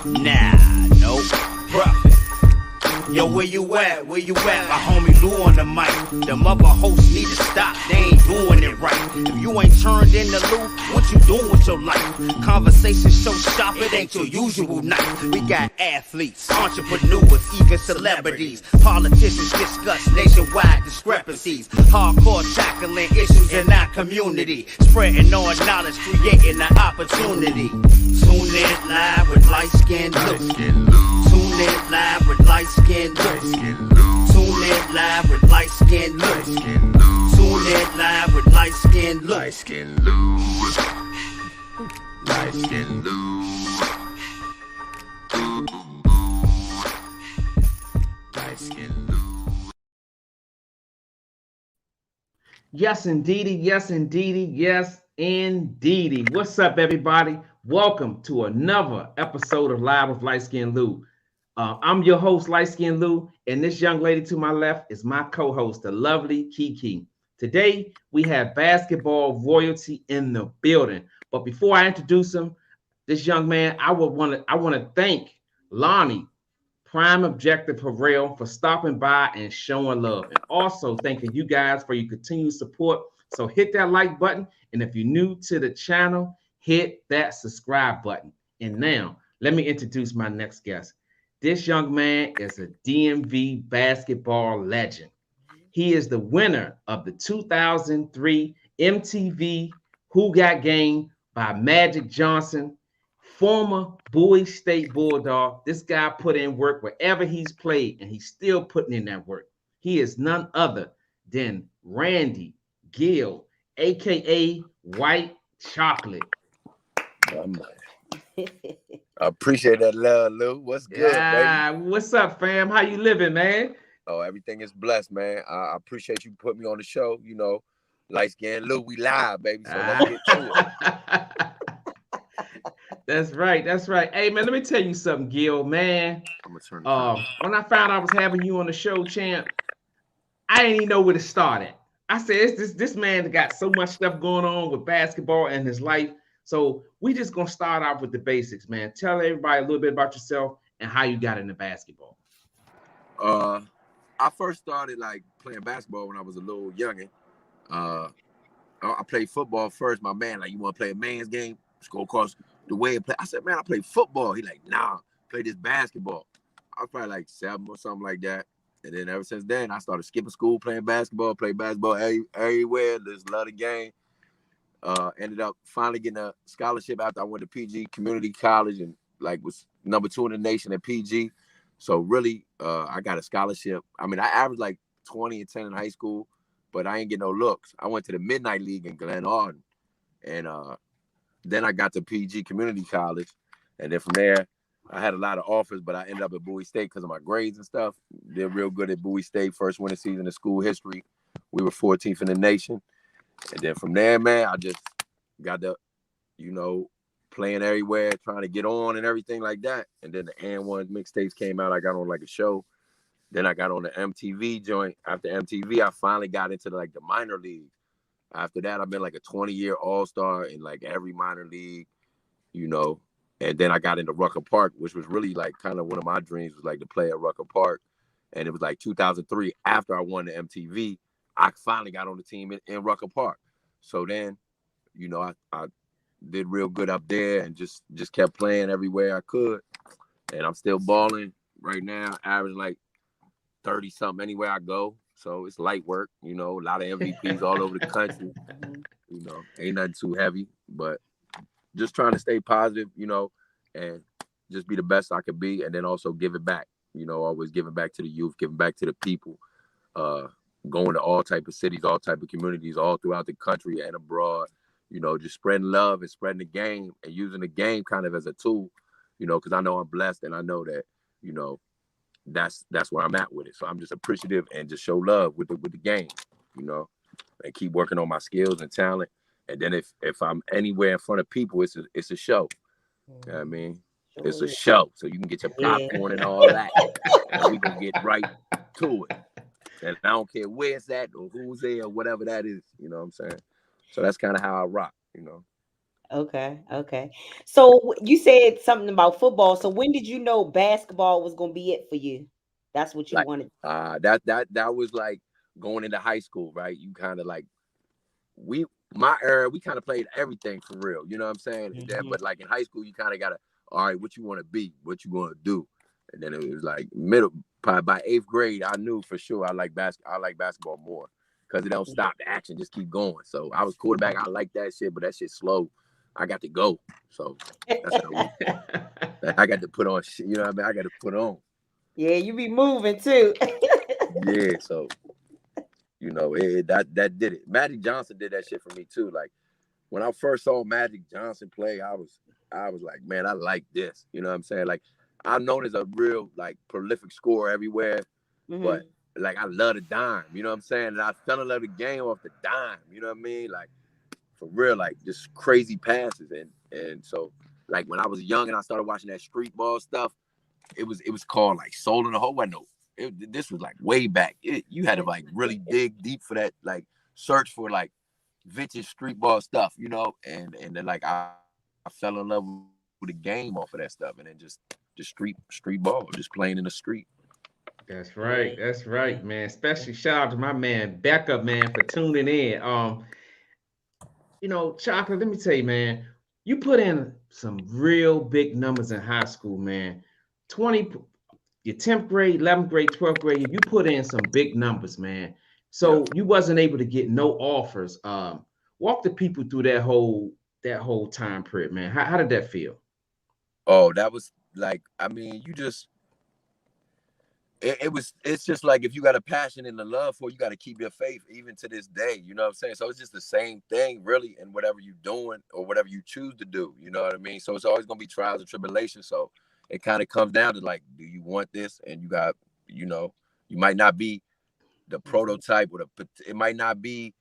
Nah, nope. Profit. Yo, where you at? Where you at? My homie Lou on the mic. Them other hosts need to stop. They ain't doing it right. If you ain't turned into Lou, what you doing with your life? Conversations so sharp, it ain't your usual night. We got athletes, entrepreneurs, even celebrities. Politicians discuss nationwide discrepancies. Hardcore tackling issues in our community. Spreading our knowledge, creating an opportunity. Tune in live with Liteskin Lou. Tune in live with Liteskin Lou. Tune in live with Liteskin Lou. Tune in live with Liteskin Lou. Liteskin Lou. Liteskin Lou. Liteskin Lou. Yes, indeedy. Yes, indeedy. Yes, indeedy. What's up, everybody? Welcome to another episode of Live with Liteskin Lou. I'm your host, Liteskin Lou, and this young lady to my left is my co-host, the lovely Kiki. Today, we have basketball royalty in the building. But before I introduce him, this young man, I want to thank Lonnie, Prime Objective Harrell, for stopping by and showing love, and also thanking you guys for your continued support. So hit that like button, and if you're new to the channel, hit that subscribe button. And now, let me introduce my next guest. This young man is a DMV basketball legend. He is the winner of the 2003 MTV Who Got Game by Magic Johnson, former Bowie State Bulldog. This guy put in work wherever he's played, and he's still putting in that work. He is none other than Randy Gill, a.k.a. White Chocolate. I appreciate that love, Lou. What's good, baby? What's up, fam? How you living, man? Oh, everything is blessed, man. I appreciate you putting me on the show. You know, Liteskin Lou, we live, baby. So let's get to it. That's right. That's right. Hey, man, let me tell you something, Gil, man. I'm gonna turn it when I found out I was having you on the show, champ, I didn't even know where to start at. I said, this man got so much stuff going on with basketball and his life. So we just gonna start off with the basics, man. Tell everybody a little bit about yourself and how you got into basketball. I first started like playing basketball when I was a little youngin. I played football first. My man, like, you want to play a man's game? Let's go across the way and play. I said, man, I play football. He like, nah, play this basketball. I was probably like 7 or something like that. And then ever since then, I started skipping school, playing basketball, played basketball everywhere. Just love the game. Ended up finally getting a scholarship after I went to PG Community College and like was number 2 in the nation at PG. So really, I got a scholarship. I mean, I averaged like 20 and 10 in high school, but I ain't get no looks. I went to the Midnight League in Glen Arden, and then I got to PG Community College, and then from there, I had a lot of offers, but I ended up at Bowie State because of my grades and stuff. Did real good at Bowie State, first winning season in school history. We were 14th in the nation. And then from there, man, I just got the, playing everywhere, trying to get on and everything like that. And then the And1 mixtapes came out. I got on like a show. Then I got on the MTV joint. After MTV, I finally got into the minor league. After that, I've been like a 20-year all-star in like every minor league, And then I got into Rucker Park, which was really like kind of one of my dreams was like to play at Rucker Park. And it was like 2003 after I won the MTV. I finally got on the team in Rucker Park. So then, I did real good up there and just kept playing everywhere I could. And I'm still balling right now, averaging like 30-something anywhere I go. So it's light work, a lot of MVPs all over the country. Ain't nothing too heavy, but just trying to stay positive, and just be the best I could be. And then also give it back, always giving back to the youth, giving back to the people. Going to all type of cities, all type of communities, all throughout the country and abroad, just spreading love and spreading the game and using the game kind of as a tool, because I know I'm blessed and I know that, that's where I'm at with it. So I'm just appreciative and just show love with the game, and keep working on my skills and talent. And then if I'm anywhere in front of people, it's a show. You know what I mean? It's a show. So you can get your popcorn and all that. And we can get right to it. And I don't care where it's at or who's there or whatever that is, you know what I'm saying? So that's kind of how I rock, Okay. So you said something about football. So when did you know basketball was gonna be it for you? That's what you Like wanted. that was like going into high school, right? You kind of like we my era, we kind of played everything for real. You know what I'm saying? But like in high school, you kind of gotta, all right, what you want to be, what you want to do, and then it was like probably by 8th grade, I knew for sure I like basketball more because it don't stop. The action just keep going. So I was quarterback. I like that shit, but that shit slow. I got to go. So that's how I got to put on shit. You know what I mean? I got to put on. Yeah, you be moving too. Yeah. So that did it. Magic Johnson did that shit for me too. Like when I first saw Magic Johnson play, I was like, man, I like this. You know what I'm saying? Like I'm known as a real like prolific scorer everywhere, but like I love the dime. You know what I'm saying? And I fell in love with the game off the dime. You know what I mean? Like for real, like just crazy passes. And so like when I was young and I started watching that street ball stuff, it was called like Soul in the Hole. This was like way back. You had to like really dig deep for that, like search for like vintage street ball stuff, you know, and then like I fell in love with the game off of that stuff, and then just street ball, just playing in the street. That's right, man. Especially shout out to my man, backup man, for tuning in. Chocolate, let me tell you, man, you put in some real big numbers in high school, man. 20, your 10th grade, 11th grade, 12th grade, you put in some big numbers, man. So you wasn't able to get no offers. Walk the people through that whole time period, man. How did that feel? Oh, that was like, I mean, you just it's just like if you got a passion and a love for it, you got to keep your faith even to this day. You know what I'm saying? So it's just the same thing, really, in whatever you're doing or whatever you choose to do. You know what I mean? So it's always gonna be trials and tribulations. So it kind of comes down to like, do you want this? And you got, you might not be the prototype, or it might not be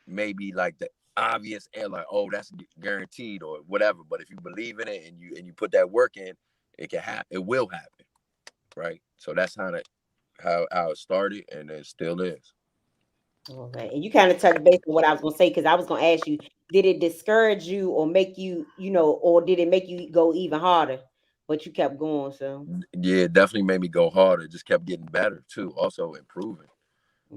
maybe like the obvious and like, oh, that's guaranteed or whatever. But if you believe in it and you put that work in, it can happen. It will happen, right? So that's how it started, and it still is. Okay, and you kind of touched base on what I was gonna say, because I was gonna ask you, did it discourage you or make you, or did it make you go even harder? But you kept going, so Yeah, it definitely made me go harder. It just kept getting better too. Also improving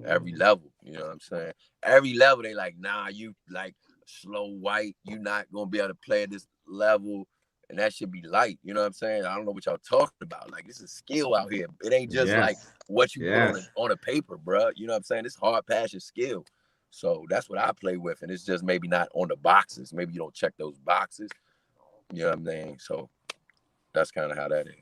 every level. You know what I'm saying? Every level they like, nah, you like slow white, you not gonna be able to play at this level. And that should be light. You know what I'm saying? I don't know what y'all talking about. Like, this is skill out here. It ain't just like what you put on a paper, bro. You know what I'm saying? It's hard passion skill. So that's what I play with. And it's just maybe not on the boxes. Maybe you don't check those boxes. You know what I'm saying? So that's kind of how that is.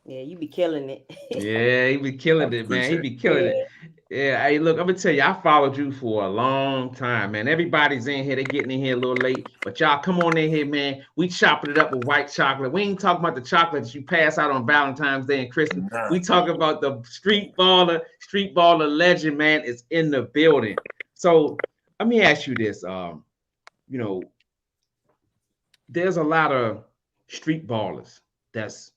yeah, you be killing it. Yeah, he be killing it, man. He be killing it. Yeah, hey, look, I'm gonna tell you, I followed you for a long time, man. Everybody's in here, they getting in here a little late, but y'all come on in here, man. We chopping it up with white chocolate. We ain't talking about the chocolate that you pass out on Valentine's Day and Christmas. We talking about the street baller legend, man, is in the building. So let me ask you this. There's a lot of street ballers that's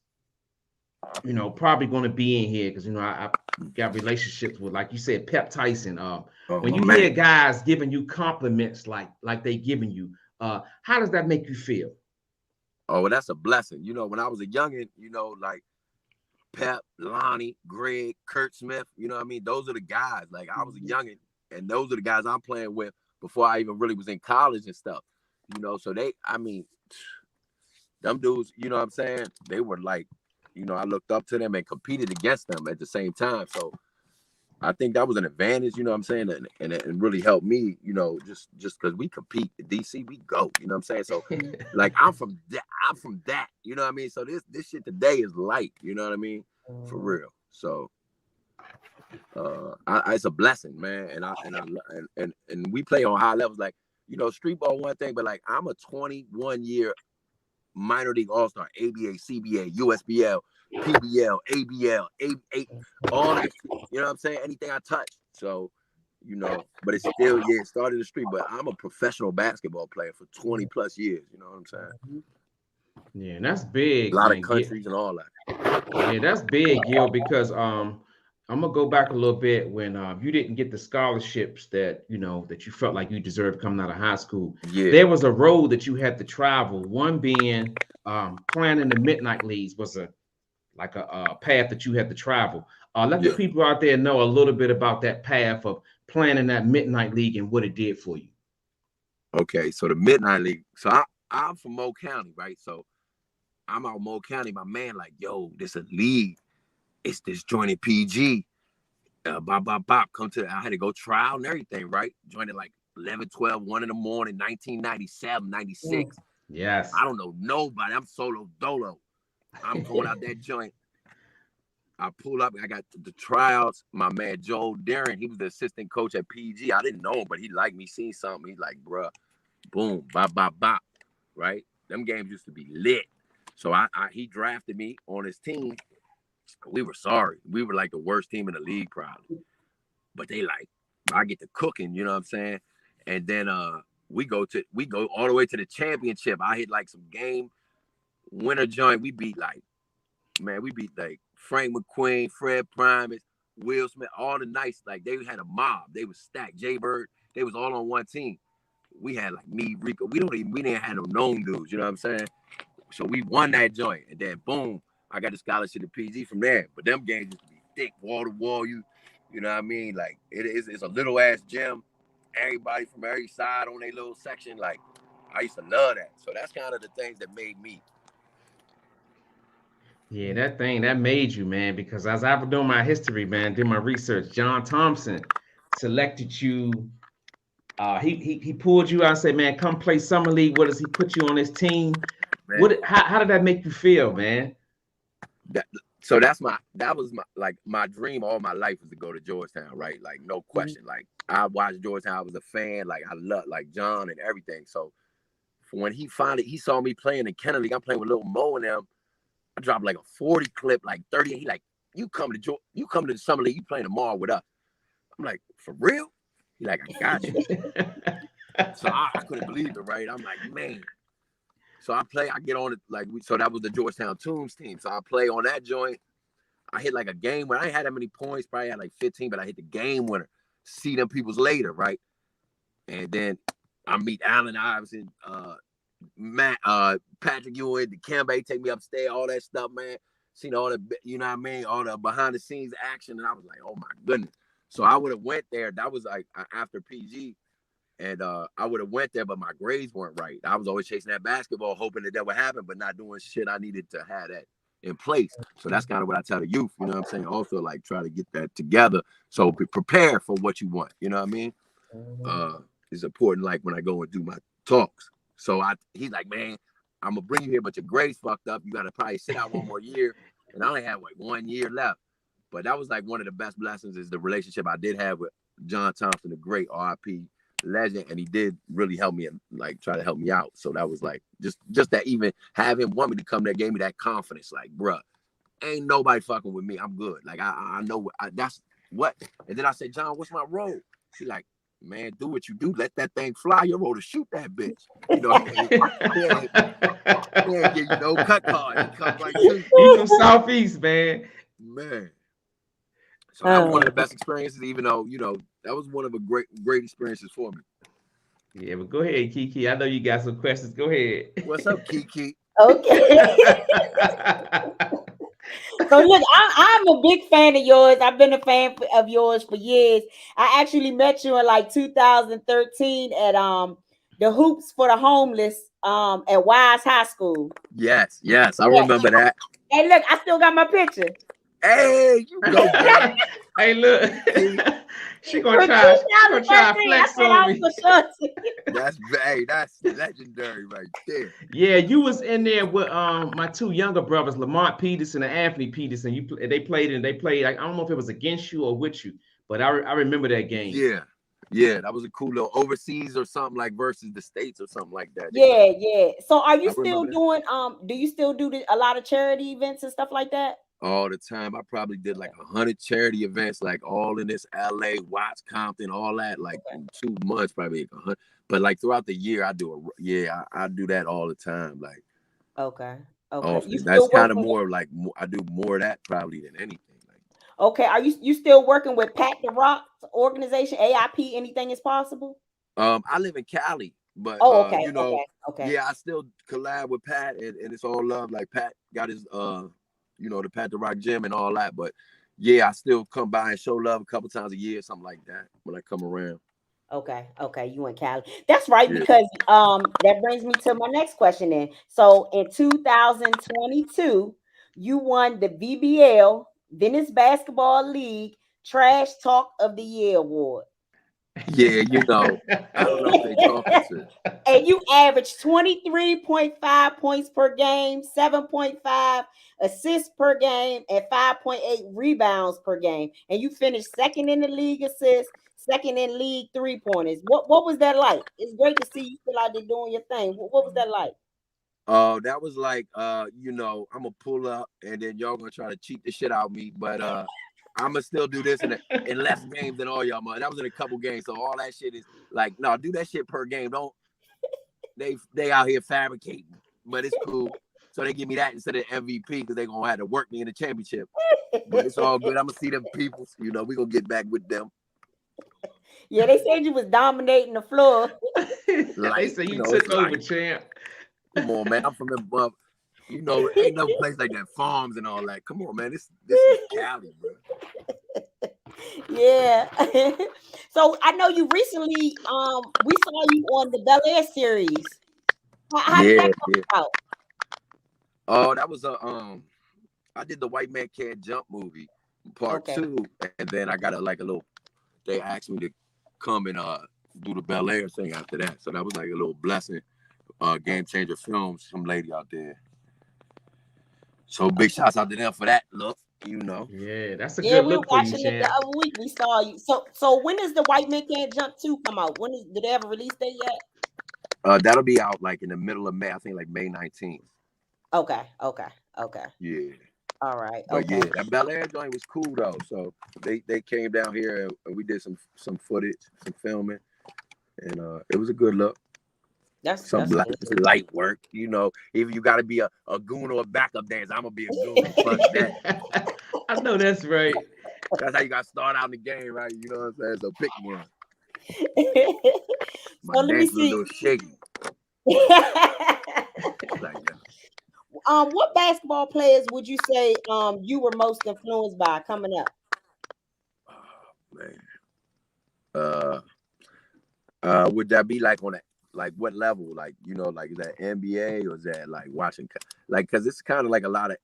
probably going to be in here because I got relationships with, like you said, Pep Tyson. When you hear guys giving you compliments like they giving you, how does that make you feel? Oh, well, that's a blessing. When I was a youngin', like Pep, Lonnie, Greg, Kurt Smith, you know what I mean? Those are the guys. Like, I was a youngin', and those are the guys I'm playing with before I even really was in college and stuff. So them dudes, you know what I'm saying? They were like, I looked up to them and competed against them at the same time. So I think that was an advantage, you know what I'm saying? And it really helped me, just because we compete at DC, we go, you know what I'm saying? So like I'm from that, you know what I mean? So this shit today is light, you know what I mean? For real. So it's a blessing, man. And we play on high levels, like, street ball one thing, but like I'm a 21-year minor league all-star, ABA, CBA, USBL, PBL, ABL, A8, all that, you know what I'm saying? Anything I touch. So, but it's still, it started in the street, but I'm a professional basketball player for 20 plus years, you know what I'm saying? Yeah, and that's big. A lot of countries and all that. Yeah, that's big, Gil, because I'm gonna go back a little bit when you didn't get the scholarships that that you felt like you deserved coming out of high school. Yeah. There was a road that you had to travel. One being playing in the midnight leagues was a path that you had to travel. Let the people out there know a little bit about that path of playing in that midnight league and what it did for you. Okay, so the midnight league. So I'm from Moe County, right? So I'm out Moe County. My man, like, yo, this a league. It's this joint in PG. Bop. Come to. I had to go trial and everything, right? Joined at like 11, 12, 1 in the morning, 1997, 96. Yes. I don't know nobody. I'm solo dolo. I'm going out that joint. I pull up. I got the tryouts. My man Joe Darren, he was the assistant coach at PG. I didn't know him, but he liked me, seen something. He's like, bruh, boom, bop, right? Them games used to be lit. So he drafted me on his team. We were sorry. We were like the worst team in the league, probably. But they like, I get to cooking, you know what I'm saying? And then we go all the way to the championship. I hit like some game winner joint. We beat like Frank McQueen, Fred Primus, Will Smith, all the nice, like they had a mob. They was stacked. Jay Bird, they was all on one team. We had like me, Rico. We didn't have no known dudes, you know what I'm saying? So we won that joint. And then boom, I got a scholarship to PG from there. But them games used to be thick, wall to wall. You know what I mean? Like it's a little ass gym. Everybody from every side on their little section. Like I used to love that. So that's kind of the things that made me. Yeah, that made you, man, because as I was doing my history, man, did my research, John Thompson selected you. He pulled you out and said, man, come play summer league with us. He put you on his team. Man. How did that make you feel, man? That was my dream all my life was to go to Georgetown, right? Like no question. Like I watched Georgetown, I was a fan. Like I loved like John and everything. So when he saw me playing in Kennedy League, I'm playing with Lil Mo and them. I dropped like a 40 clip, like 30. He like, you come to the summer league, you playing tomorrow with us. I'm like, for real? He like, I got you. So I couldn't believe it, right? I'm like, man. So I get on it so that was the Georgetown Tombs team. So I play on that joint. I hit like a game winner. I ain't had that many points, probably had like 15, but I hit the game winner. See them peoples later, right? And then I meet Allen Iverson, Matt, Patrick Ewing, Dikembe, take me upstairs, all that stuff, man. Seen all the, you know what I mean, all the behind the scenes action, and I was like, oh my goodness. So I would have went there. That was like after PG, and I would have went there, but my grades weren't right. I was always chasing that basketball, hoping that would happen, but not doing shit. I needed to have that in place. So that's kind of what I tell the youth. You know what I'm saying? Also, like try to get that together. So be prepared for what you want. You know what I mean? It's important. Like when I go and do my talks. So he's like, man, I'm gonna bring you here, but your grades fucked up. You gotta probably sit out one more year. And I only had like 1 year left. But that was like one of the best blessings is the relationship I did have with John Thompson, the great RIP legend. And he did really help me and like try to help me out. So that was like just that even have him want me to come there gave me that confidence. Like, bruh, ain't nobody fucking with me. I'm good. Like I know that's what. And then I said, John, what's my role? She like, man, do what you do. Let that thing fly. Your role to shoot that bitch. You know, he ain't give you no cut card. He comes right to you. He's from Southeast, man. Man. So that was one of the best experiences, even though, you know, that was one of the great experiences for me. Yeah, but go ahead, Kiki. I know you got some questions. Go ahead. What's up, Kiki? Okay. So look, I'm a big fan of yours. I've been a fan of yours for years. I actually met you in like 2013 at the Hoops for the Homeless at Wise High School. Yes, I remember that. Hey, look, I still got my picture. Hey, you go. Hey, look. She gonna try to flex on me. That's legendary right there. Yeah, you was in there with my two younger brothers, Lamont Peterson and Anthony Peterson. They played. I don't know if it was against you or with you, but I remember that game. Yeah, that was a cool little overseas or something like versus the States or something like that. Yeah. So are you still doing do you still do a lot of charity events and stuff like that? All the time. I probably did like 100 charity events, like all in this LA, Watts, Compton, all that, like in 2 months, probably 100. But like throughout the year, I do I do that all the time. Like, okay. That's kind of more like I do more of that probably than anything. Like, Okay, are you still working with Pat the Rock's organization, AIP? Anything is possible? I live in Cali, but Oh, okay, you know, okay. yeah, I still collab with Pat, and it's all love. Like Pat got his you know, the Pat the Rock gym and all that. But yeah, I still come by and show love a couple times a year, something like that, when I come around. Okay, you in Cali. That's right, Yeah. because that brings me to my next question then. So in 2022, you won the VBL, Venice Basketball League Trash Talk of the Year award. Yeah, you know, I don't know if they talking to. And you averaged 23.5 points per game, 7.5 assists per game, and 5.8 rebounds per game. And you finished second in the league assists, second in league 3-pointers. What was that like? It's great to see you still out there doing your thing. What was that like? Oh, that was like you know, I'm gonna pull up and then y'all gonna try to cheat the shit out of me, but I'm gonna still do this in less games than all y'all. That was in a couple games, so all that shit is like, no, do that shit per game. Don't they out here fabricating, but it's cool. So they give me that instead of MVP because they gonna have to work me in the championship. But it's all good. I'm gonna see them people. You know, we gonna get back with them. Yeah, they said you was dominating the floor. Like, they say you took over, like, champ. Come on, man. I'm from above. You know, ain't no place like that, farms and all that. Come on, man. This is Cali, bro. Yeah. So I know you recently we saw you on the Bel Air series. How did that come out? Oh, that was I did the White Man Can't Jump movie part 2, and then I got a little. They asked me to come and do the Bel Air thing after that, so that was like a little blessing. Game Changer Films, some lady out there. So big shouts out to them for that look, you know. Yeah, that's a good look for you, champ. The other week we saw you. So when does the White Man Can't Jump 2 come out? Did they have a release date yet? That'll be out like in the middle of May. I think like May 19th. Okay. Yeah. All right. But yeah, that Bel Air joint was cool though. So they came down here and we did some footage, some filming, and it was a good look. That's light work, you know. If you got to be a goon or a backup dancer, I'm gonna be a goon. Fuck that. I know that's right. That's how you got to start out in the game, right? You know what I'm saying? So pick one. So let me see. A little shaky. Like that. What basketball players would you say you were most influenced by coming up? Oh, man. Would that be like on a like what level? Like, you know, like is that NBA or is that like Washington? Like, cause it's kind of like a lot of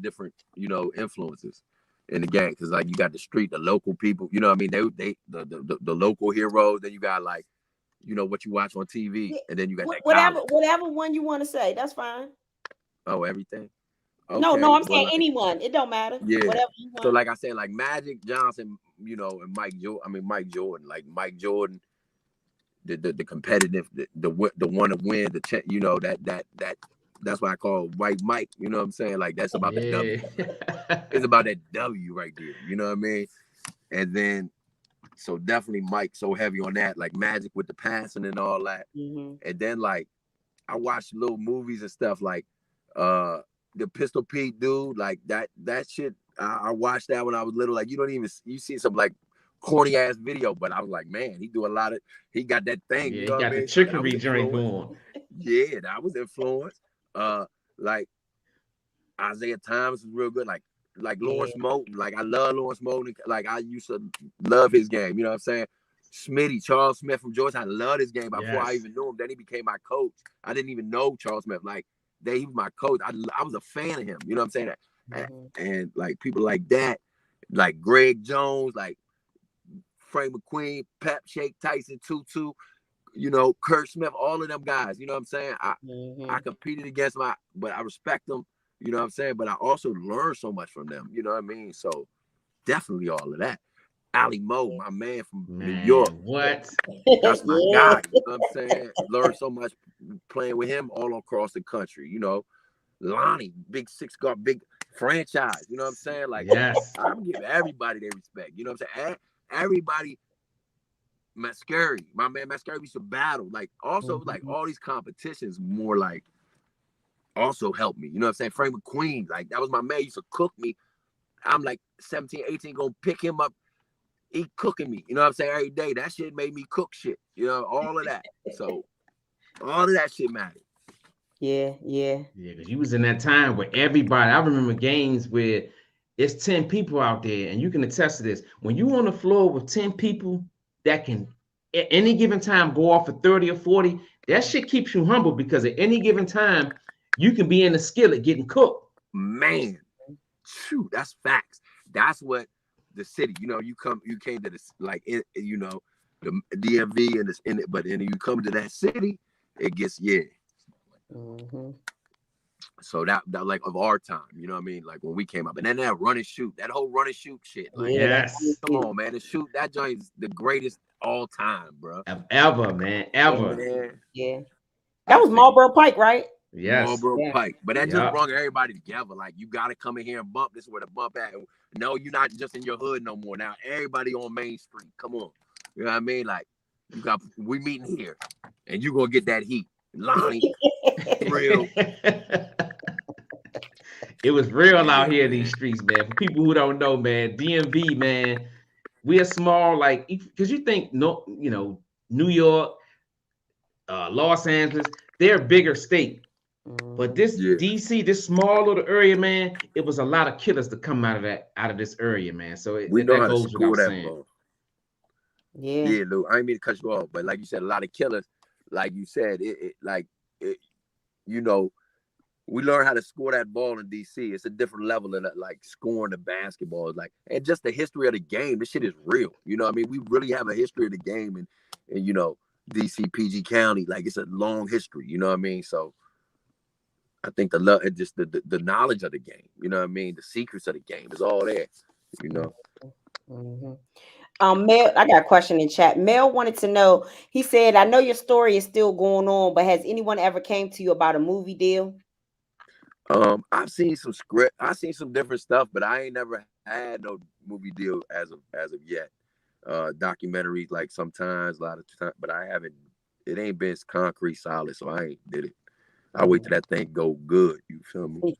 different, you know, influences in the game. Cause like you got the street, the local people, you know what I mean? They the local heroes. Then you got like, you know, what you watch on TV, and then you got whatever one you want to say. That's fine. Oh, everything. Okay. No, I'm saying anyone. It don't matter. Yeah. Whatever you want. So like I said, like Magic Johnson, you know, and Mike Jordan, like Mike Jordan. The competitive, the one to win, you know, that's why I call White Mike. You know what I'm saying? Like that's about the W. It's about that W right there. You know what I mean? And then, so definitely Mike so heavy on that, like Magic with the passing and all that. Mm-hmm. And then like I watched little movies and stuff like the Pistol Pete dude, like that shit. I watched that when I was little. Like you see some like corny ass video, but I was like, man, he got that thing. Yeah, you know he got the trickery drink on. Yeah, that was influence. Like Isaiah Thomas was real good. Like Lawrence Moulton. Like I love Lawrence Moulton. Like I used to love his game. You know what I'm saying? Smitty, Charles Smith from Georgetown. I love his game before I even knew him. Then he became my coach. I didn't even know Charles Smith. Like he was my coach. I was a fan of him. You know what I'm saying? And like people like that, like Greg Jones, like Frank McQueen, Pep, Shake, Tyson, Tutu, you know, Kurt Smith, all of them guys. You know what I'm saying? I competed against but I respect them. You know what I'm saying? But I also learned so much from them. You know what I mean? So definitely all of that. Ali Moe, my man from New York. What? That's my guy. You know what I'm saying? Learned so much playing with him all across the country. You know, Lonnie, big 6 guard, big franchise. You know what I'm saying? Like, I'm giving everybody their respect. You know what I'm saying? Everybody, Mascari, my man Mascari used to battle. Like, also, like, all these competitions more like also helped me. You know what I'm saying? Frank McQueen, like, that was my man. He used to cook me I'm like 17, 18, gonna pick him up. He cooking me, you know what I'm saying, every day. That shit made me cook shit, you know, all of that. So all of that shit mattered. Yeah, because you was in that time where everybody, I remember games where it's 10 people out there, and you can attest to this. When you on the floor with 10 people that can at any given time go off for 30 or 40, that shit keeps you humble, because at any given time you can be in the skillet getting cooked. Man, shoot, that's facts. That's what the city, you know, you came to this, like, you know, the DMV and this in it, but then you come to that city, it gets Mm-hmm. So that like of our time, you know what I mean? Like when we came up, and then that run and shoot, that whole run and shoot shit. Like, yes, come on, man, the shoot, that joint is the greatest all time, bro. Ever, man, ever. Yeah, that was Marlboro Pike, right? Yes, Marlboro Pike, but that just brought everybody together. Like, you got to come in here and bump. This is where the bump at. No, you're not just in your hood no more. Now everybody on Main Street. Come on, you know what I mean? Like, we meeting here, and you gonna get that heat, Lonnie. Real. It was real out here in these streets, man. For people who don't know, man, DMV, man, we're small, like, because you think, no, you know, New York, Los Angeles, they're a bigger state. But this DC, this small little area, man, it was a lot of killers to come out of this area, man. So we know how to goes score without that ball. Yeah, Lou. I ain't mean to cut you off, but like you said, a lot of killers. Like you said, you know, we learn how to score that ball in DC. It's a different level than like scoring the basketball. Like, and just the history of the game. This shit is real. You know what I mean? We really have a history of the game, and you know, DC, PG County, like, it's a long history. You know what I mean? So I think the love and just the knowledge of the game, you know what I mean? The secrets of the game is all there, you know. Mel, I got a question in chat. Mel wanted to know, he said, I know your story is still going on, but has anyone ever came to you about a movie deal? I've seen some script, I've seen some different stuff, but I ain't never had no movie deal as of yet. Documentaries, like, sometimes, a lot of times, but I haven't, it ain't been concrete solid, so I ain't did it. I wait till that thing go good. You feel me?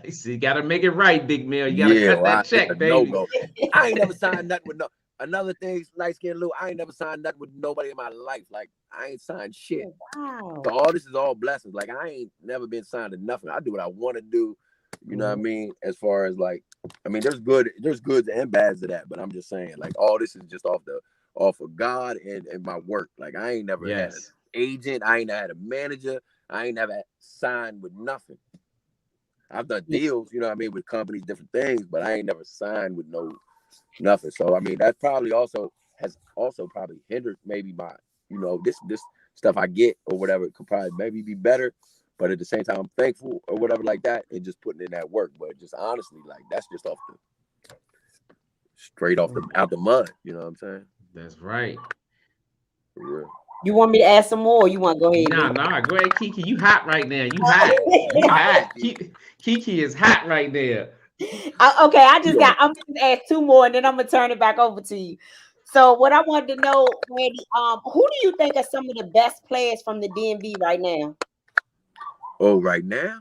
See, you gotta make it right, Big Mel. You gotta cut that check, baby. No-go. I ain't never signed nothing with another thing, Liteskin Lou. I ain't never signed nothing with nobody in my life. Like, I ain't signed shit. Wow. So all this is all blessings. Like, I ain't never been signed to nothing. I do what I want to do. You know what I mean? As far as, like, I mean, there's goods and bads to that, but I'm just saying, like, all this is just off of God and my work. Like, I ain't never had an agent. I ain't had a manager. I ain't never signed with nothing. I've done deals, you know what I mean, with companies, different things, but I ain't never signed with nothing. So I mean, that probably has probably hindered maybe my, you know, this stuff I get or whatever. It could probably maybe be better, but at the same time, I'm thankful or whatever like that, and just putting in that work. But just honestly, like, that's just straight off out the mud. You know what I'm saying? That's right. For real. You want me to add some more? Or you want to go ahead? Nah. Go ahead, Kiki. You hot right now. You hot. You hot. Kiki is hot right there. Okay, I'm gonna ask two more, and then I'm gonna turn it back over to you. So, what I wanted to know, Randy, who do you think are some of the best players from the DMV right now? Oh, right now?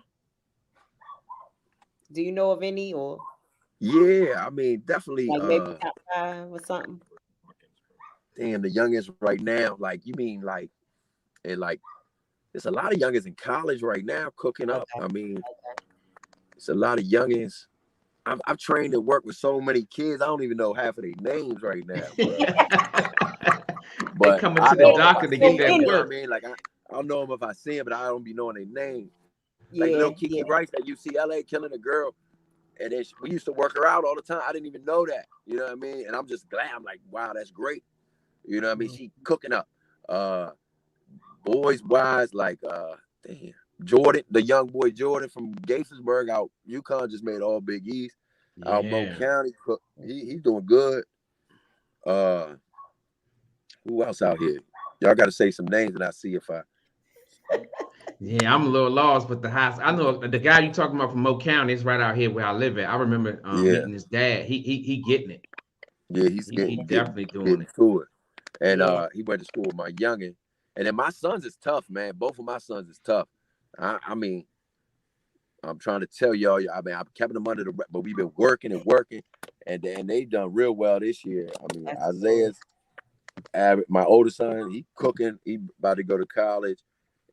Do you know of any, or? Yeah, I mean, definitely. Like maybe top 5 or something. Damn, the youngest right now, like, you mean like, and like, there's a lot of youngins in college right now cooking up. I mean, it's a lot of youngins. I've trained and worked with so many kids. I don't even know half of their names right now. But they coming to the doctor to get that work. You know what I mean? Like, I'll know them if I see them, but I don't be knowing their names. Like, little Kiki Rice at UCLA killing a girl. And then we used to work her out all the time. I didn't even know that. You know what I mean? And I'm just glad. I'm like, wow, that's great. You know what I mean? She cooking up. Boys wise, like, damn. Jordan, the young boy Jordan from Gaithersburg out UConn just made all Big East. Out Mo County, he's doing good. Who else out here? Y'all got to say some names and I see if I. Yeah, I'm a little lost, but I know the guy you talking about from Mo County is right out here where I live at. I remember meeting his dad. He getting it. Yeah, he's definitely doing it. To it. And he went to school with my youngin. And then my sons is tough, man. Both of my sons is tough. I mean, I'm trying to tell y'all, I mean, I'm keeping them under the, but we've been working and working, and they've done real well this year. I mean, Isaiah's average, my oldest son, he cooking, he about to go to college,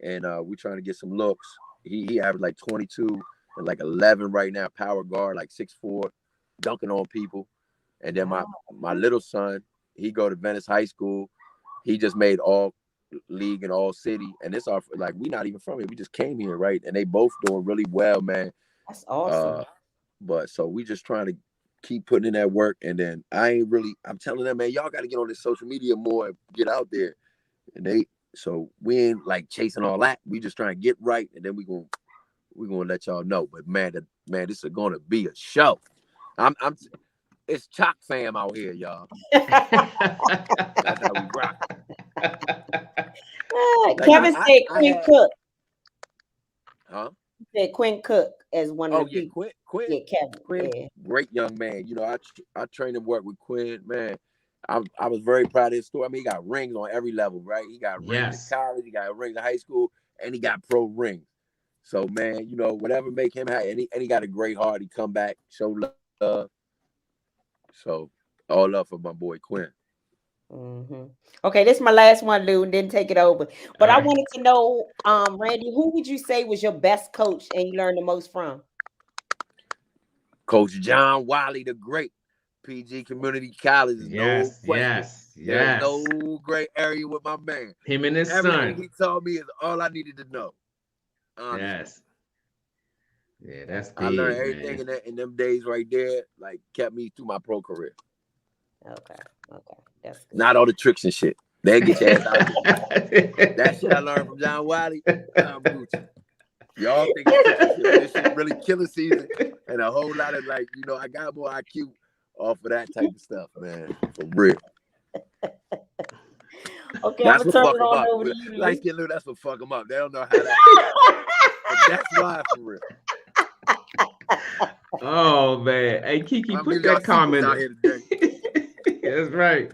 and we're trying to get some looks. He averaged like 22 and like 11 right now, power guard, like 6'4", dunking on people. And then my little son, he go to Venice High School. He just made all league and all city, and it's our, like, we not even from here, we just came here, right? And they both doing really well, man. That's awesome. But so we just trying to keep putting in that work, and then I'm telling them, man, y'all got to get on this social media more and get out there. And so we ain't like chasing all that, we just trying to get right, and then we gonna let y'all know. But man, this is gonna be a show. It's Chalk fam out here, y'all. That's how we rock. Kevin said Quinn Cook. Huh? He said Quinn Cook as one of the people. Quinn. Yeah, Kevin. Quinn, Yeah. Great young man. You know, I trained and worked with Quinn, man. I was very proud of his story. I mean, he got rings on every level, right? He got rings in college, he got rings in high school, and he got pro rings. So, man, you know, whatever make him happy, and he got a great heart. He come back, show love. So, all love for my boy Quinn. Mm-hmm. Okay, this is my last one, Lou, and then take it over. But I wanted to know, Randy, who would you say was your best coach and you learned the most from? Coach John Wiley, the great. PG Community College is no question. There's no great area with my man. Him and his Everything son. he told me is all I needed to know. Honestly. Yes. Yeah, that's big, I learned everything in them days right there, like kept me through my pro career. Okay. That's good. Not all the tricks and shit. They get your ass out there. That shit I learned from John Wiley. I'm Gucci. Y'all think this shit really killing season, and a whole lot of, like, you know, I got more IQ off of that type of stuff, man. For real. Okay, that's I'm gonna turn it on over to you. Liteskin Lou, that's what fuck them up. They don't know how that. But that's why, for real. Oh man, hey Kiki, put that comment out here today. That's right.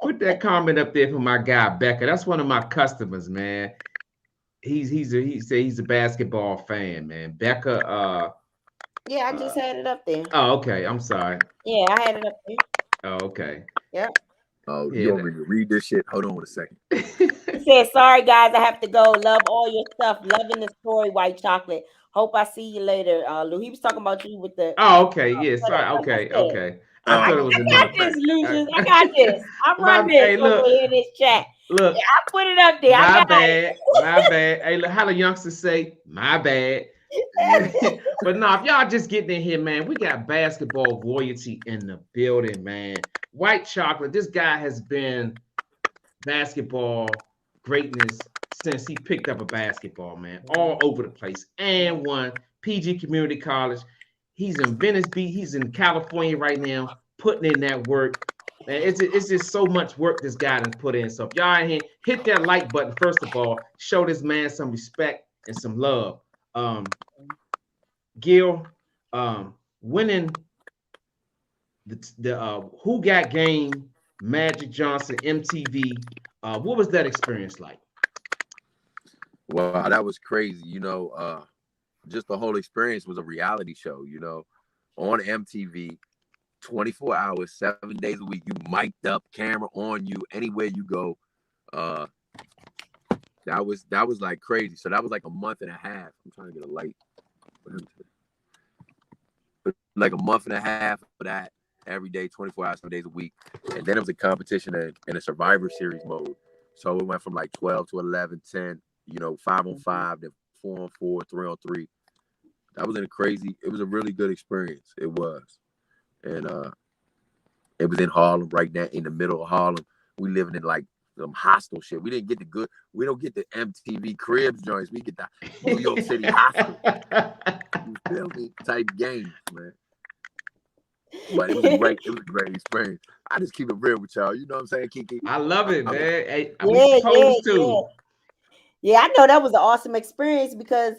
Put that comment up there for my guy Becca. That's one of my customers, man. He said he's a basketball fan, man. Becca. Yeah, I just had it up there. Oh, okay. I'm sorry. Yeah, I had it up there. Oh, okay. Yeah. Oh, you want me to read this shit? Hold on a second. He said, "Sorry guys, I have to go. Love all your stuff. Loving the story, White Chocolate. Hope I see you later." Lou, he was talking about you with the. Oh, okay. Yeah. Sorry. Okay. I thought it was I got this, Lucius. I got this. I'm running this over here in this chat. Look, yeah, I put it up there. My bad. My bad. Hey, look, how the youngsters say, "My bad." But no, if y'all just getting in here, man, we got basketball royalty in the building, man. White Chocolate, this guy has been basketball greatness since he picked up a basketball, man, all over the place. And won PG Community College. He's in Venice Beach. He's in California right now, putting in that work. Man, it's just so much work this guy done put in. So if y'all in here, hit that like button, first of all. Show this man some respect and some love. Gill, winning the Who Got Game, Magic Johnson, MTV. What was that experience like? Well, that was crazy. You know, just the whole experience was a reality show, you know, on MTV, 24 hours, 7 days a week. You mic'd up, camera on you, anywhere you go. That was like crazy. So that was like a month and a half. I'm trying to get a light. Like a month and a half of that every day, 24 hours, 7 days a week. And then it was a competition in a Survivor Series mode. So it went from like 12 to 11, 10, you know, 5-on-5, then 4-on-4, 3-on-3. That was it was a really good experience. It was. And it was in Harlem, right now in the middle of Harlem. We living in like some hostel shit. We don't get the MTV Cribs joints. We get the New York City hostel. You feel me? Type games, man. But it was great. It was a great experience. I just keep it real with y'all. You know what I'm saying, Kiki? I love it, man. Hey, Yeah, I know that was an awesome experience because,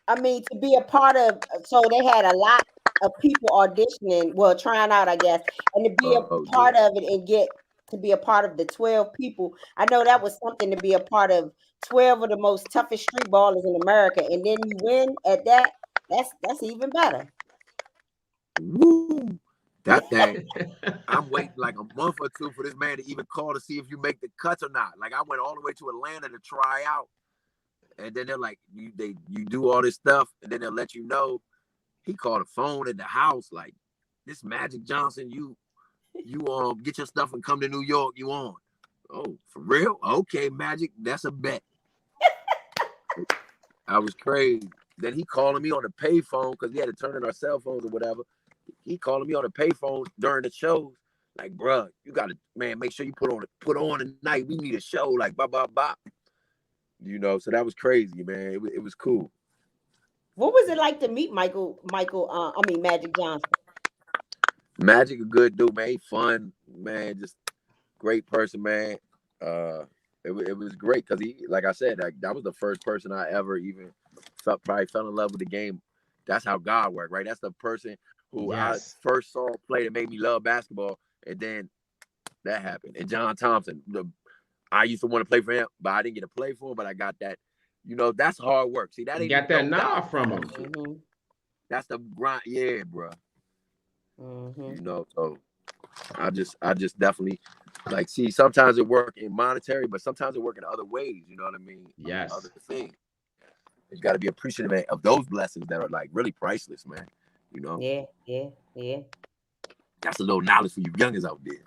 I mean, to be a part of, so they had a lot of people auditioning, well, trying out, I guess, and to be a part of it and get to be a part of the 12 people. I know that was something to be a part of 12 of the most toughest street ballers in America. And then you win at that. That's even better. Woo! That thing. I'm waiting like a month or two for this man to even call to see if you make the cuts or not. Like I went all the way to Atlanta to try out, and then they're like, you do all this stuff, and then they'll let you know. He called a phone at the house like, this Magic Johnson, you get your stuff and come to New York. You on? Oh, for real? Okay, Magic, that's a bet. I was crazy. Then he calling me on the payphone because we had to turn in our cell phones or whatever. He calling me on the payphone during the shows. Like, bruh, you gotta, man, make sure you put on tonight. We need a show. Like, blah, blah, blah. You know, so that was crazy, man. It was cool. What was it like to meet Magic Johnson? Magic, a good dude, man. He fun, man. Just great person, man. It was great because he, like I said, that was the first person I ever even probably fell in love with the game. That's how God worked, right? That's the person who I first saw play that made me love basketball, and then that happened. And John Thompson, I used to want to play for him, but I didn't get to play for him. But I got that, you know, that's hard work. See, that ain't got that nod from him. Mm-hmm. That's the grind, yeah, bro. Mm-hmm. You know, so I just definitely like see. Sometimes it work in monetary, but sometimes it work in other ways. You know what I mean? Yes. Other things. You got to be appreciative of those blessings that are like really priceless, man. You know? Yeah. That's a little knowledge for you youngers out there.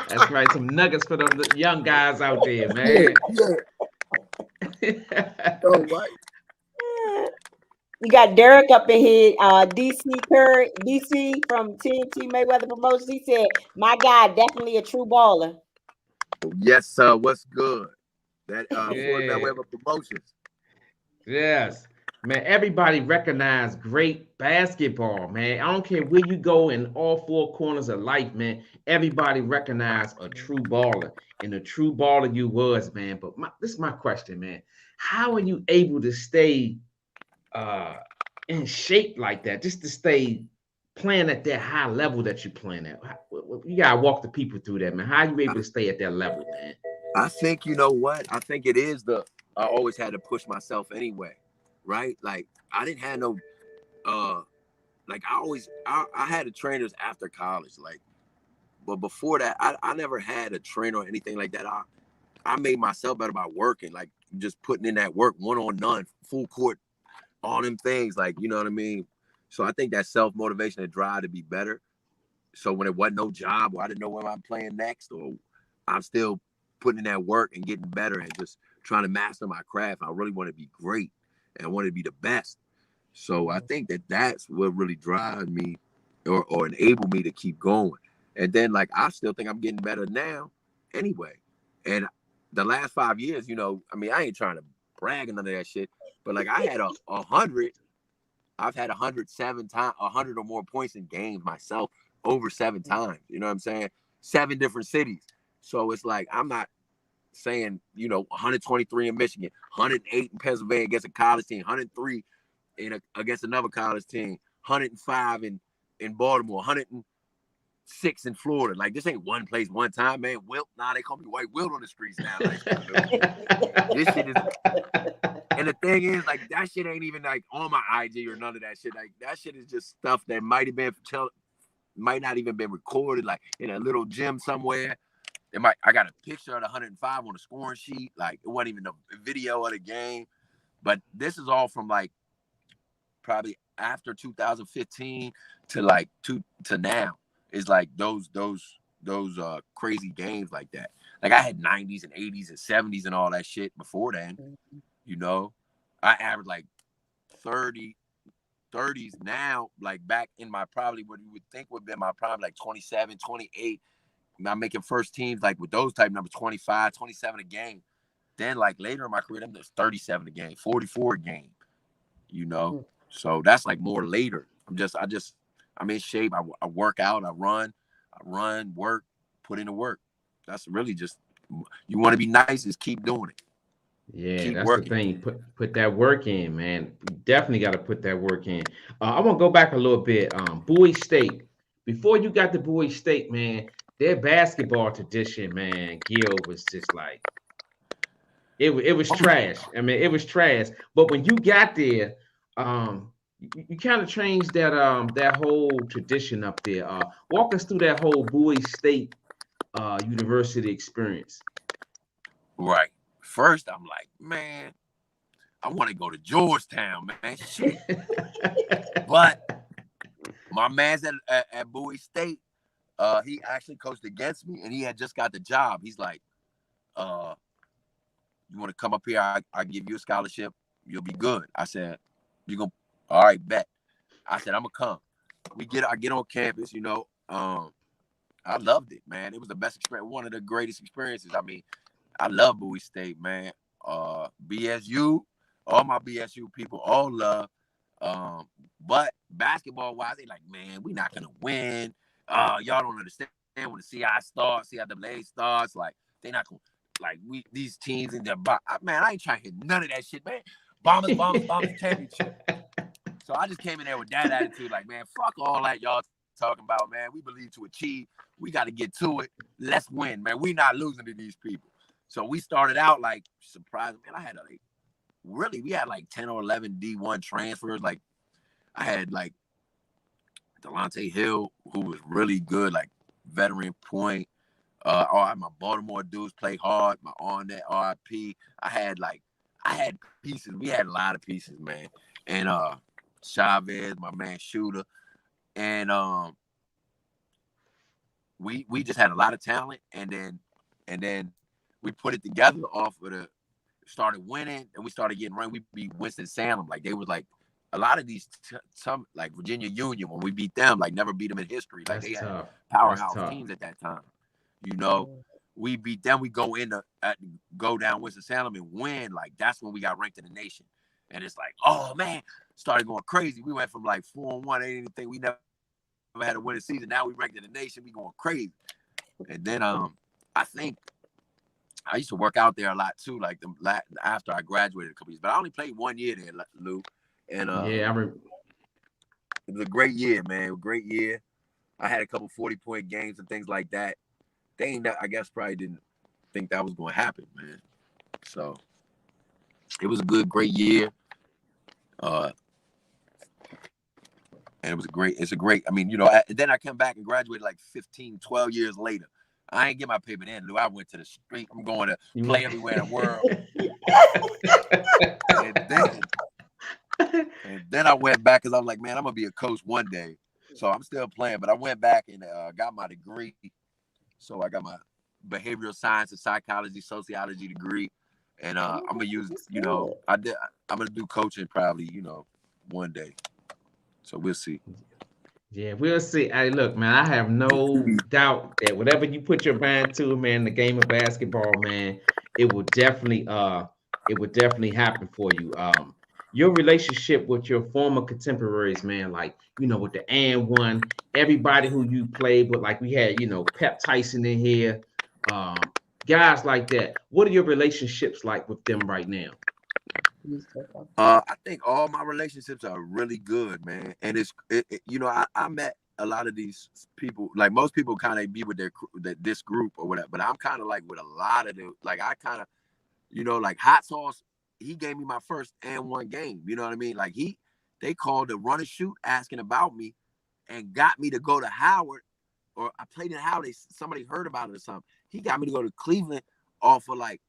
That's right. Some nuggets for them young guys out there, man. Yeah. Oh, right. You got Derek up in here, DC from TNT Mayweather Promotions. He said, "My guy, definitely a true baller." Yes, sir. What's good? That Mayweather Promotions. Yes, man. Everybody recognize great basketball, man. I don't care where you go in all four corners of life, man. Everybody recognize a true baller, and a true baller you was, man. But this is my question, man. How are you able to stay in shape like that, just to stay playing at that high level that you're playing at? You gotta walk the people through that, man. How are you able to stay at that level, man? I think, you know what? I think it is I always had to push myself anyway, right? Like I didn't have no, like I had the trainers after college, like, but before that, I never had a trainer or anything like that. I made myself better by working, like just putting in that work, 1-on-none, full court, all them things, like, you know what I mean? So I think that self-motivation and drive to be better. So when it wasn't no job, or I didn't know where I'm playing next, or I'm still putting in that work and getting better and just trying to master my craft. I really want to be great and I want to be the best. So I think that's what really drives me or enable me to keep going. And then, like, I still think I'm getting better now anyway. And the last 5 years, you know, I mean, I ain't trying to brag or none of that shit, but like I had 100. I've had 107 times, 100 or more points in games myself over 7 times. You know what I'm saying? 7 different cities. So it's like, I'm not saying, you know, 123 in Michigan, 108 in Pennsylvania against a college team, 103 against another college team, 105 in Baltimore, 106 in Florida. Like, this ain't one place, one time, man. Wilt, they call me White Wilt on the streets now. Like, this shit is. And the thing is, like, that shit ain't even like on my IG or none of that shit. Like, that shit is just stuff that might not even been recorded, like in a little gym somewhere. I got a picture of the 105 on the scoring sheet. Like, it wasn't even a video of the game. But this is all from like probably after 2015 to like to now. It's like those crazy games like that. Like, I had 90s and 80s and 70s and all that shit before then. You know, I averaged like 30s now, like back in my probably what you would think would be my prime, like 27, 28. I'm making first teams like with those type numbers, 25, 27 a game. Then like later in my career, I'm just 37 a game, 44 a game, you know? So that's like more later. I'm in shape. I work out, I run, work, put in the work. That's really just, you want to be nice, is keep doing it. Yeah, keep that's working. The thing. Put that work in, man. You definitely got to put that work in. I want to go back a little bit. Bowie State. Before you got to Bowie State, man, their basketball tradition, man, Gill, was just like it was trash. I mean, it was trash. But when you got there, you kind of changed that whole tradition up there. Walk us through that whole Bowie State University experience. Right. First, I'm like, man, I want to go to Georgetown, man. Shit. But my man's at Bowie State, he actually coached against me, and he had just got the job. He's like, you want to come up here? I give you a scholarship. You'll be good. I said, you gonna, all right, bet. I said, I'm gonna come. I get on campus, you know. I loved it, man. It was the best experience, one of the greatest experiences. I mean, I love Bowie State, man. BSU, all my BSU people, all love. But basketball wise, they like, man, we're not gonna win. Y'all don't understand when the CI starts, CIAA starts, like they not gonna, like, these teams in their man, I ain't trying to hit none of that shit, man. Bombers, championship. So I just came in there with that attitude, like, man, fuck all that y'all talking about, man. We believe to achieve. We got to get to it. Let's win, man. We not losing to these people. So we started out like surprising, man. I had we had like 10 or 11 D1 transfers. Like I had like Delonte Hill, who was really good, like veteran point. My Baltimore dudes play hard. My on-net RIP. I had pieces. We had a lot of pieces, man. And Chavez, my man Shooter. And we just had a lot of talent, and then we put it together off of started winning, and we started getting ranked. We beat Winston-Salem. Like they was like a lot of these some like Virginia Union, when we beat them, like never beat them in history. Like they had powerhouse teams at that time. You know, we beat them. We go down Winston-Salem and win. Like that's when we got ranked in the nation. And it's like, oh man, started going crazy. We went from like 4-1, ain't anything. We never had a winning season. Now we ranked in the nation. We going crazy. And then I think I used to work out there a lot too. Like after I graduated a couple years, but I only played 1 year there, Lou. And yeah, it was a great year, man. A great year. I had a couple 40-point games and things like that. I guess probably didn't think that was going to happen, man. So it was a great year. And it's a great, I mean, you know, then I come back and graduated like 15, 12 years later. I ain't get my paper then, Lou. I went to the street. I'm going to play everywhere in the world. and then I went back because I was like, man, I'm going to be a coach one day. So I'm still playing, but I went back and got my degree. So I got my behavioral science and psychology, sociology degree. And I'm going to use, you know, I'm going to do coaching probably, you know, one day. So we'll see. Yeah, we'll see. Hey, look, man, I have no doubt that whatever you put your mind to, man, the game of basketball, man, it will definitely happen for you. Your relationship with your former contemporaries, man, like, you know, with the and one, everybody who you played with, like we had, you know, Pep Tyson in here, guys like that. What are your relationships like with them right now? I think all my relationships are really good, man. And you know, I met a lot of these people. Like most people kind of be with this group or whatever, but I'm kind of like with a lot of them. Like I kind of, you know, like Hot Sauce. He gave me my first and one game. You know what I mean? Like they called the run and shoot asking about me, and got me to go to Howard, or I played in Howard. Somebody heard about it or something. He got me to go to Cleveland off of like,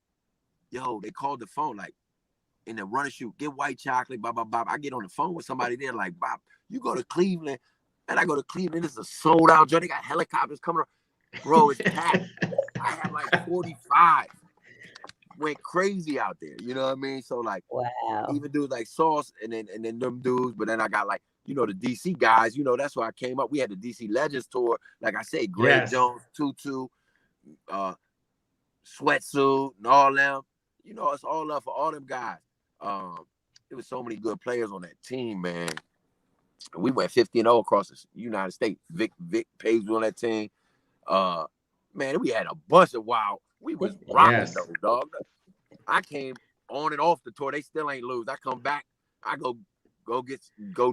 yo, they called the phone like, in the run and shoot, get white chocolate, blah, blah, blah. I get on the phone with somebody there like, Bob, you go to Cleveland, and I go to Cleveland, this is a sold out joint. They got helicopters coming around. Bro, it's packed. I had like 45. Went crazy out there. You know what I mean? So like, wow. Even dudes like Sauce and then them dudes, but then I got like, you know, the DC guys, you know, that's why I came up. We had the DC Legends tour. Like I say, Greg Jones, Tutu, Sweatsuit, and all them. You know, it's all love for all them guys. There was so many good players on that team, man. We went 15-0 across the United States. Vic Page was on that team. Man, we had a bunch of wild. We was rocking those, dog. I came on and off the tour. They still ain't lose. I come back. I go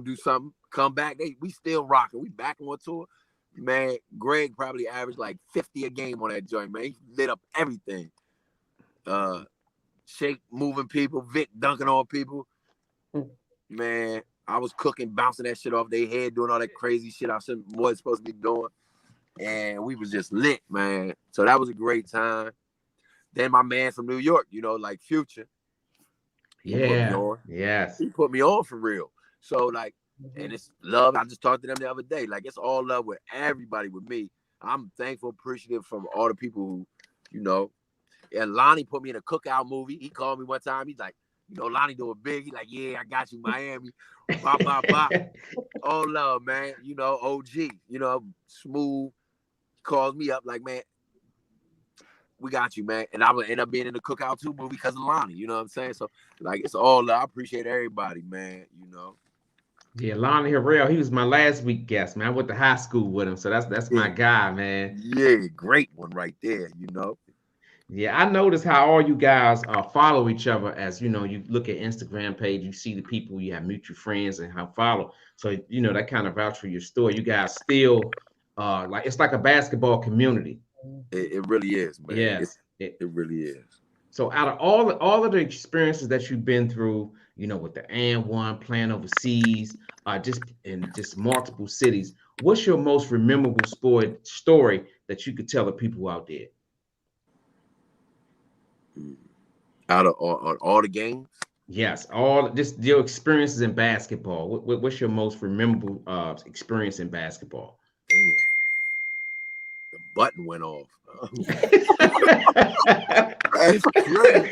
do something. Come back. We still rocking. We back on tour. Man, Greg probably averaged like 50 a game on that joint, man. He lit up everything. Shake moving people, Vic dunking on people. man, I was cooking, bouncing that shit off their head, doing all that crazy shit I wasn't supposed to be doing. And we was just lit, man. So that was a great time. Then my man from New York, you know, like Future. Yes. He put me on for real. So like, and it's love. I just talked to them the other day. Like, it's all love with everybody with me. I'm thankful, appreciative from all the people who, you know. And Lonnie put me in a cookout movie. He called me one time. He's like, you know, Lonnie doing big. He's like, yeah, I got you, Miami. Bop, bop, bop. All love, man. You know, OG. You know, smooth. He calls me up like, man, we got you, man. And I would end up being in the Cookout 2 movie because of Lonnie. You know what I'm saying? So, like, it's all love. I appreciate everybody, man. You know. Yeah, Lonnie Harrell, he was my last week guest, man. I went to high school with him, so that's my guy, man. Yeah, great one right there, you know. Yeah, I noticed how all you guys follow each other. As you know, you look at Instagram page, you see the people you have mutual friends and how follow. So you know that kind of vouch for your story. You guys still like it's like a basketball community. It really is, man. Yes, it really is. So out of all of the experiences that you've been through, you know, with the AND1 playing overseas, just in just multiple cities, what's your most memorable sport story that you could tell the people out there? Out of all the games? Yes, all just your experiences in basketball. What's your most memorable experience in basketball? Damn. The button went off. That's crazy.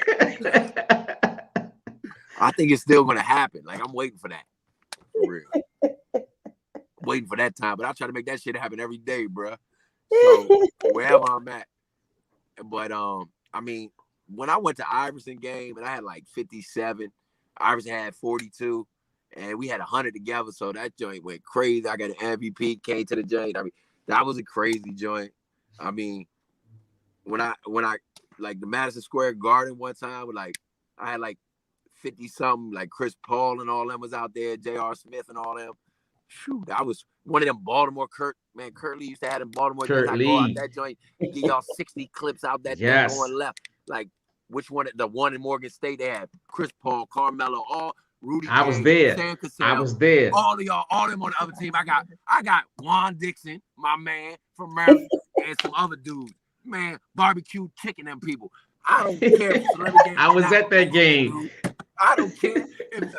I think it's still gonna happen. Like, I'm waiting for that. For real. Waiting for that time. But I try to make that shit happen every day, bro. So wherever I'm at. But I mean, when I went to Iverson game and I had like 57, Iverson had 42, and we had 100 together. So that joint went crazy. I got an MVP, came to the joint. I mean, that was a crazy joint. I mean, when I like the Madison Square Garden one time, like I had like 50 something, like Chris Paul and all them was out there, J.R. Smith and all them. Shoot, I was one of them Baltimore Kurt Lee used to have in Baltimore. Kurt Lee. Go out that joint, give y'all 60 clips out that thing going left. Like, which one? The one in Morgan State, they had Chris Paul, Carmelo, all Rudy. I was there. Sam Cassell, I was there. All of y'all, all them on the other team. I got Juan Dixon, my man from Maryland, and some other dudes. Man, barbecue chicken them people. I don't care if it's a celebrity game. I was at that game. Dude. I don't care if it's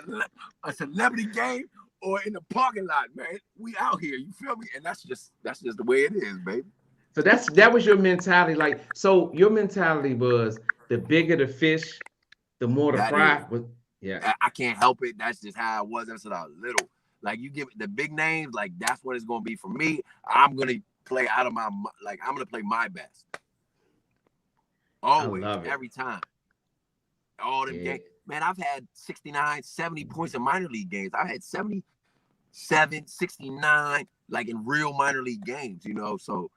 a celebrity game or in the parking lot, man. We out here, you feel me? And that's just the way it is, baby. So that was your mentality. Like, so your mentality was the bigger the fish, the more the fry. Yeah. I can't help it. That's just how I was ever since I was little. Like, you give it the big names, like that's what it's gonna be for me. I'm gonna play out of my I'm gonna play my best. Always, every time. All them games. Man, I've had 69, 70 points in minor league games. I've had 77, 69, like in real minor league games, you know. So,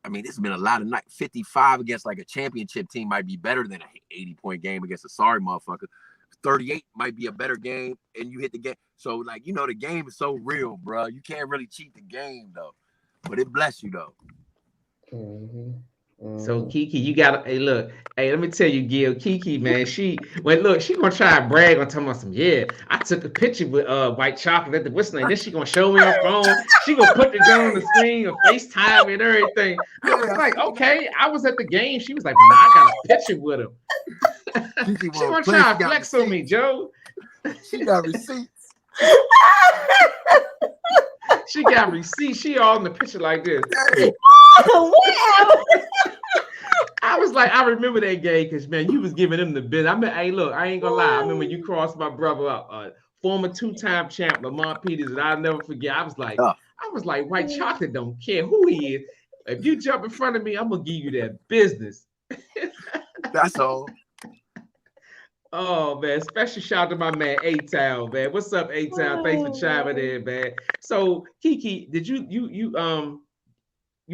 I mean, it's been a lot of nights. 55 against like a championship team might be better than an 80-point game against a sorry motherfucker. 38 might be a better game, and you hit the game. So, like, you know, the game is so real, bro. You can't really cheat the game, though. But it bless you, though. Mm-hmm. So Kiki, you got hey, look, hey, let me tell you, Gil, Kiki, man, she gonna try and brag on talking about some, I took a picture with white chocolate at the whistling, then she gonna show me her phone, she gonna put the gun on the screen or FaceTime and everything. I was like, okay, I was at the game. She was like, nah, I got a picture with him. She gonna try and flex on me, Joe. She got receipts. She got receipts. She all in the picture like this. I was like, I remember that game because, man, you was giving him the bit. I mean, hey, look, I ain't gonna lie. I remember you crossed my brother up, former two-time champ Lamont Peters, and I'll never forget. I was like, white chocolate don't care who he is. If you jump in front of me, I'm gonna give you that business. That's all. Oh man, special shout out to my man A-Town, man. What's up, A-Town? Thanks for chiming in, man. So Kiki, did you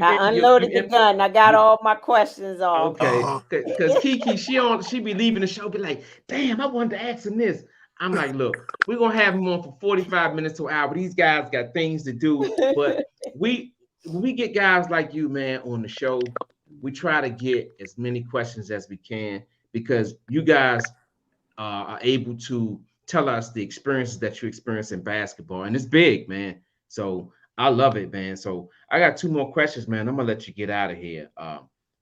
I unloaded the gun. I got all my questions off. Okay, because Kiki, she be leaving the show, be like, damn, I wanted to ask him this. I'm like, look, we're gonna have him on for 45 minutes to an hour. These guys got things to do, but when we get guys like you, man, on the show, we try to get as many questions as we can because you guys are able to tell us the experiences that you experience in basketball, and it's big, man. So I love it, man. So I got 2 more questions, man. I'm gonna let you get out of here.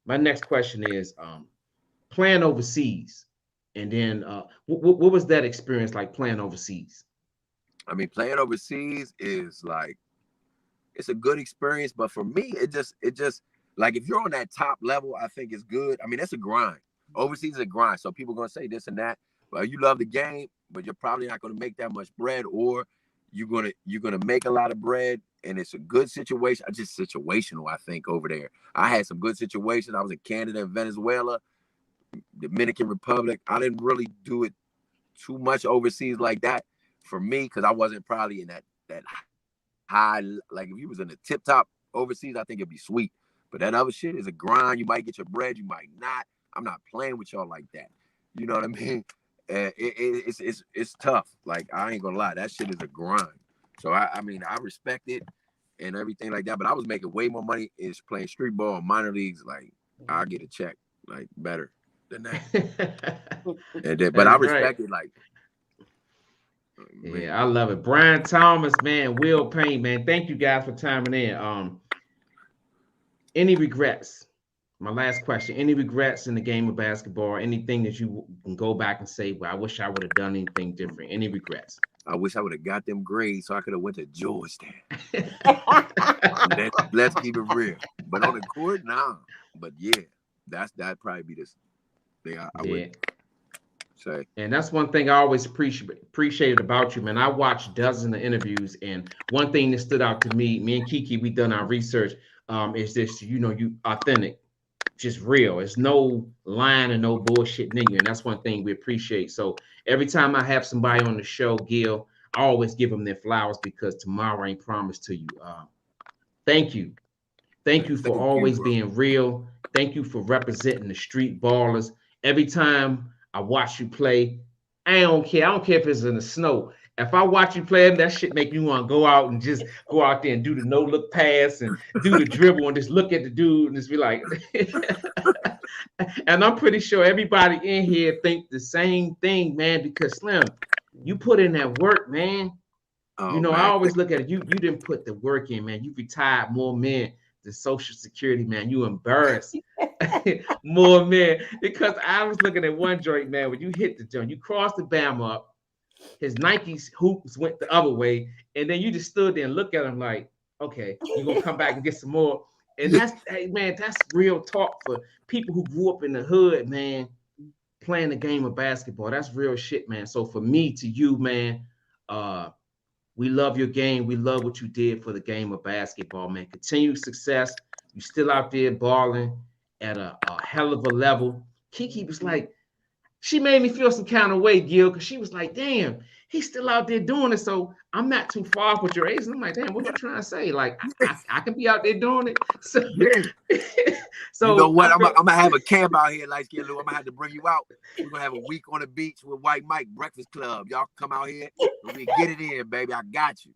My next question is playing overseas, and then what was that experience like playing overseas? I mean, playing overseas is like, it's a good experience, but for me, it just like, if you're on that top level, I think it's good. I mean, it's a grind. Overseas is a grind. So people are gonna say this and that. Well, you love the game, but you're probably not gonna make that much bread, or you're gonna make a lot of bread, and it's a good situation. Just situational, I think, over there. I had some good situations. I was in Canada and Venezuela, Dominican Republic. I didn't really do it too much overseas like that for me, because I wasn't probably in that high. Like, if you was in the tip top overseas, I think it'd be sweet. But that other shit is a grind. You might get your bread, you might not. I'm not playing with y'all like that. You know what I mean? It's tough. Like, I ain't gonna lie, that shit is a grind. So I mean, I respect it and everything like that. But I was making way more money is playing street ball, minor leagues. Like, I get a check like better than that. And then, but I respect it. Like, yeah, I love it. Brian Thomas, man, Will Payne, man. Thank you guys for chiming in. Any regrets? My last question. Any regrets in the game of basketball? Anything that you can go back and say, well, I wish I would have done anything different? Any regrets? I wish I would have got them grades so I could have went to Georgetown. Let's keep it real. But on the court, nah. But yeah, that'd probably be this thing I would say. And that's one thing I always appreciated about you, man. I watched dozens of interviews, and one thing that stood out to me and Kiki, we done our research, is this, you authentic, just real. It's no lying and no bullshit in you, and that's one thing we appreciate. So every time I have somebody on the show, Gil, I always give them their flowers, because tomorrow ain't promised to you. Thank you. Thank you for always being real. Thank you for representing the street ballers. Every time I watch you play, I don't care. I don't care if it's in the snow. If I watch you play, that shit make me want to go out and just go out there and do the no-look pass and do the dribble and just look at the dude and just be like, and I'm pretty sure everybody in here think the same thing, man, because Slim, you put in that work, man. Oh, man. I always look at it. You didn't put the work in, man. You retired more men than Social Security, man. You embarrassed more men, because I was looking at one joint, man, when you hit the joint, you crossed the bam up, his Nike's hoops went the other way, and then you just stood there and looked at him like, okay, you're gonna come back and get some more. And that's, hey, man, that's real talk for people who grew up in the hood, man, playing the game of basketball. That's real shit, man. So for me to you, man, we love your game. We love what you did for the game of basketball, man. Continued success. You still out there balling at a hell of a level. Kiki was like, she made me feel some kind of way, Gil, because she was like, damn, he's still out there doing it. So I'm not too far off with your age. And I'm like, damn, what you trying to say? Like, I can be out there doing it. So, so you know what? I'm going to have a camp out here, Liteskin Lou. I'm going to have to bring you out. We're going to have a week on the beach with White Mike Breakfast Club. Y'all come out here and we get it in, baby. I got you.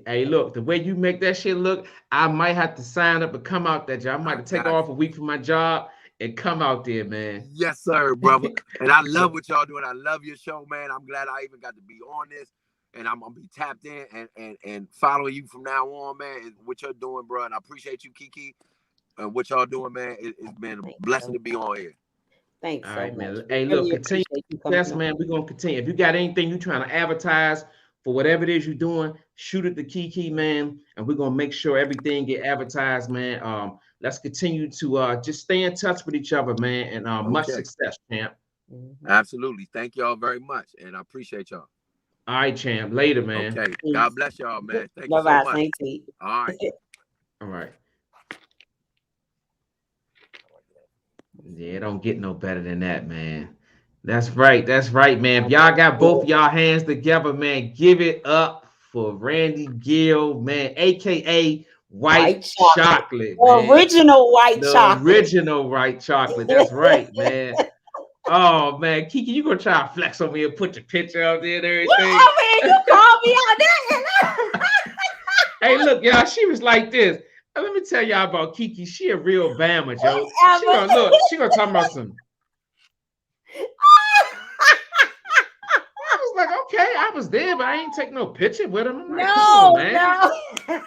Hey, look, the way you make that shit look, I might have to sign up and come out that job. I might have to take off a week from my job and come out there, man. Yes, sir, brother. And I love what y'all doing. I love your show, man. I'm glad I even got to be on this. And I'm going to be tapped in and following you from now on, man. What you're doing, bro. And I appreciate you, Kiki, and what y'all doing, man. It's been a blessing to be on here. Thanks. All right, man. Hey, look, continue. Yes, man. We're going to continue. If you got anything you're trying to advertise for whatever it is you're doing, shoot it to Kiki, man. And we're going to make sure everything get advertised, man. Let's continue to just stay in touch with each other, man. And much success, champ. Absolutely. Thank y'all very much. And I appreciate y'all. All right, champ. Later, man. Okay. God bless y'all, man. Thank you so much. All right. All right. Yeah, it don't get no better than that, man. That's right. That's right, man. If y'all got both y'all hands together, man, give it up for Randy Gill, man, a.k.a. White chocolate, man. Original white chocolate. Original white chocolate. That's right, man. Oh, man. Kiki, you gonna try to flex on me and put your picture out there and everything? Well, I mean, you called me out there. Hey, look, y'all, she was like this. Let me tell y'all about Kiki. She a real Bama, Joe. She gonna talk about some. I was like, I'm okay, I was there, but I ain't take no picture with him. I'm like, come No, on, man. no.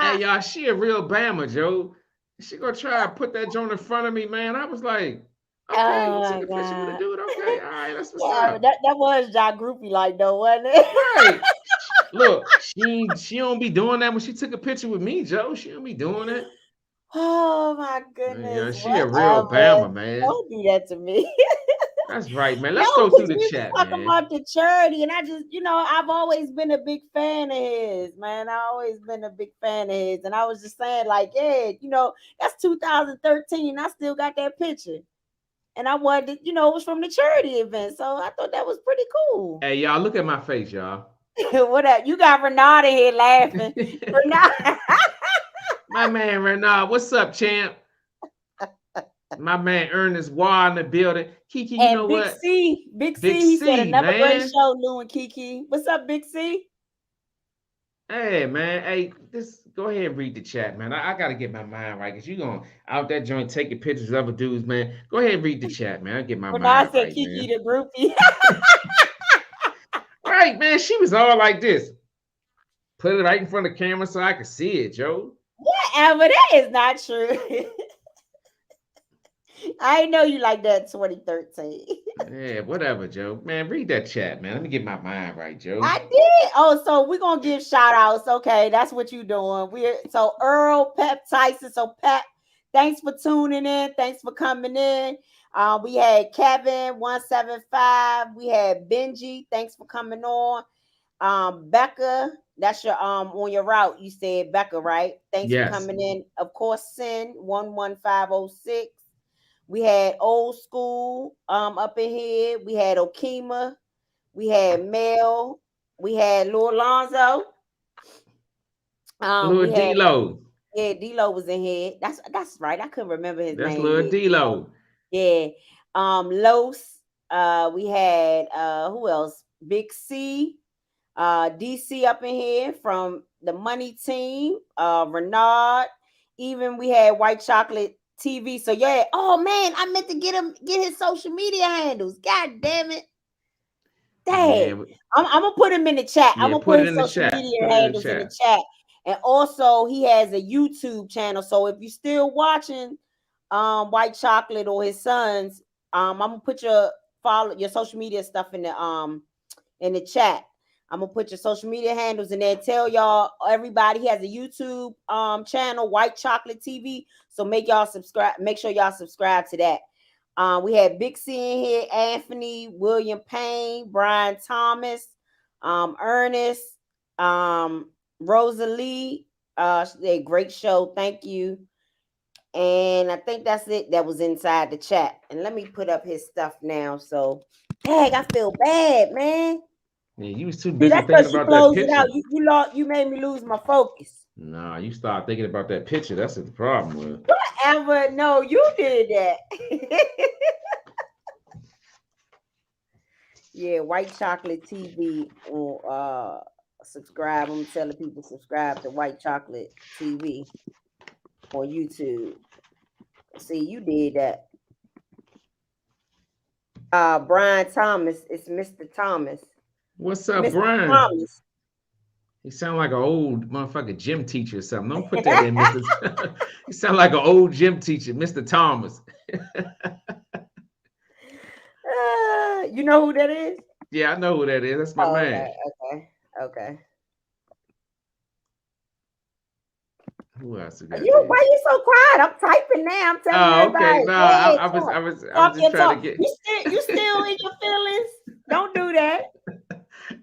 Hey, y'all, she a real Bama, Joe. She gonna try to put that joint in front of me, man. I was like, okay, Oh you my took a picture with a God. dude. Okay, all right, that's what's Yeah, up. that was Ja Groupie like though, wasn't it? Right. Look, she don't be doing that when she took a picture with me, Joe. She don't be doing it. Oh my Yeah, goodness, she a real whatever. Bama, man. Don't do that to me. That's right, man. No, Let's go through because the we chat, was talking man. about the charity, and I just, I've always been a big fan of his, man. I always been a big fan of his, and I was just saying, like, yeah, that's 2013. I still got that picture, and I wanted, it was from the charity event, so I thought that was pretty cool. Hey, y'all, look at my face, y'all. What up? You got Renard in here laughing. Renard. My man Renard, what's up, champ? My man Ernest Wall in the building. Kiki, you And know Big what? C, he said C, another great man. show, Lou and Kiki. What's up, Big C? Hey, man. Hey, go ahead and read the chat, man. I got to get my mind right because you going out that joint taking pictures of other dudes, man. Go ahead and read the chat, man. I'll get my mind Said right, Kiki man. the groupie. Right, man. She was all like this. Put it right in front of the camera so I could see it, Joe. Whatever. That is not true. I know you like that 2013. Yeah, whatever, Joe. Man, read that chat, man. Let me get my mind right, Joe. I did. Oh, so we're gonna give shout outs. Okay, that's what you're doing. So Earl, Pep, Tyson. So Pep, thanks for tuning in. Thanks for coming in. We had Kevin 175. We had Benji. Thanks for coming on. Becca, that's your on your route. You said Becca, right? Thanks for coming in. Of course, Sin 11506. We had Old School up in here. We had Okima. We had Mel. We had Lou Alonzo. Lil D-Lo. Yeah, D-Lo was in here. That's right. I couldn't remember his name. That's Lil D-Lo. Yeah. Los. We had who else? Big C. DC up in here from the Money Team. Renard. Even we had White Chocolate TV. So yeah. Oh man, I meant to get his social media handles. God damn it. Dang. Yeah. I'm gonna put him in the chat. I'm gonna put his social media handles in the chat. And also he has a YouTube channel. So if you're still watching White Chocolate or his sons, I'm gonna put your social media stuff in the chat. I'm gonna put your social media handles in there. Tell y'all, everybody, he has a YouTube channel, White Chocolate TV. So make sure y'all subscribe to that. We had Big C in here, Anthony, William Payne, Brian Thomas, Ernest, Rosalie. A great show. Thank you. And I think that's it. That was inside the chat. And let me put up his stuff now. So, dang, I feel bad, man. Yeah, you was too busy thinking about that picture. You made me lose my focus. Nah, you start thinking about that picture. That's the problem with it. Whatever. No, you did that. Yeah, White Chocolate TV. Subscribe. I'm telling people subscribe to White Chocolate TV on YouTube. See, you did that. Brian Thomas. It's Mr. Thomas. What's up, Mr. Brian? Thomas. He sound like an old motherfucking gym teacher or something. Don't put that in, Mr. He sound like an old gym teacher, Mr. Thomas. You know who that is? Yeah, I know who that is. That's my man. Okay. Who else? Why you so quiet? I'm typing now. I'm telling everybody. Okay. No, I was just trying to get. You still in your feelings? Don't do that.